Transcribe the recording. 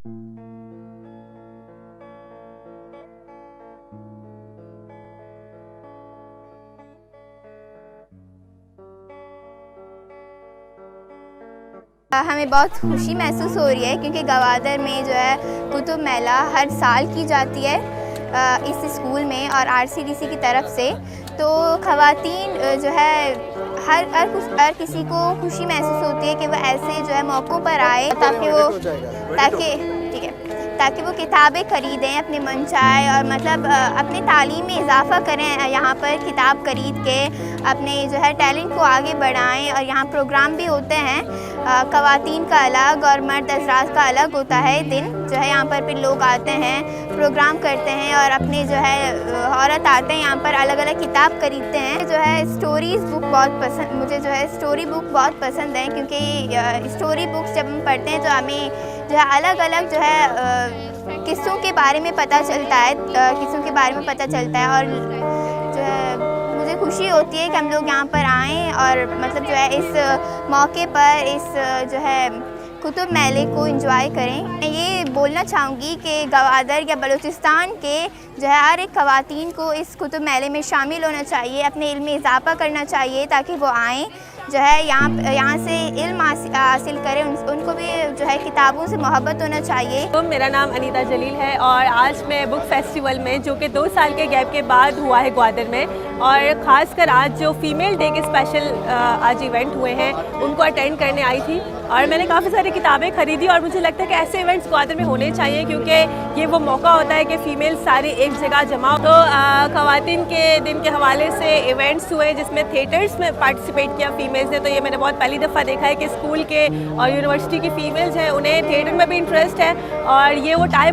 हमें बहुत खुशी महसूस हो रही है क्योंकि गवादर में जो है कुतुब मेला हर साल की जाती है इस स्कूल में और आरसीडीसी की तरफ से। तो ख़वातीन जो है हर किसी को खुशी महसूस होती है कि वो ऐसे जो है मौक़ों पर आए ताकि वो किताबें ख़रीदें अपने मनचाहे और मतलब अपनी तालीम में इजाफ़ा करें, यहाँ पर किताब ख़रीद के अपने जो है टैलेंट को आगे बढ़ाएं। और यहाँ प्रोग्राम भी होते हैं, ख़वातीन का अलग और मर्द हज़रात का अलग होता है दिन। जो है यहाँ पर फिर लोग आते हैं, प्रोग्राम करते हैं और अपने जो है औरत आते हैं यहाँ पर अलग अलग किताब ख़रीदते हैं। जो है स्टोरीज़ बुक बहुत पसंद, मुझे जो है स्टोरी बुक बहुत पसंद है क्योंकि स्टोरी बुक्स जब हम पढ़ते हैं तो हमें जो है अलग अलग जो है किस्सों के बारे में पता चलता है, और जो है मुझे खुशी होती है कि हम लोग यहाँ पर आएँ और मतलब जो है इस मौके पर इस जो है कुतुब मेले को एंजॉय करें। मैं ये बोलना चाहूँगी कि गवादर या बलूचिस्तान के जो है हर एक ख़वातीन को इस कुतुब मेले में शामिल होना चाहिए, अपने इल्म में इजाफ़ा करना चाहिए ताकि वो आएँ जो है यहाँ से इल्म हासिल करें। उनको भी जो है किताबों से मोहब्बत होना चाहिए। तो मेरा नाम अनीता जलील है और आज मैं बुक फेस्टिवल में, जो कि 2 साल के गैप के बाद हुआ है ग्वादर में, और ख़ासकर आज जो फ़ीमेल डे के स्पेशल आज इवेंट हुए हैं उनको अटेंड करने आई थी और मैंने काफ़ी सारी किताबें ख़रीदी। और मुझे लगता है कि ऐसे इवेंट्स ग्वादर में होने चाहिए क्योंकि ये वो मौका होता है कि फ़ीमेल सारी एक जगह जमा हो। तो ख़वातीन के दिन के हवाले से इवेंट्स हुए जिसमें थिएटर्स में पार्टिसिपेट किया फीमेल्स ने। तो ये मैंने बहुत पहली दफ़ा देखा है कि स्कूल के और यूनिवर्सिटी की फ़ीमेल्स हैं, उन्हें थिएटर में भी इंटरेस्ट है और ये वो टाइम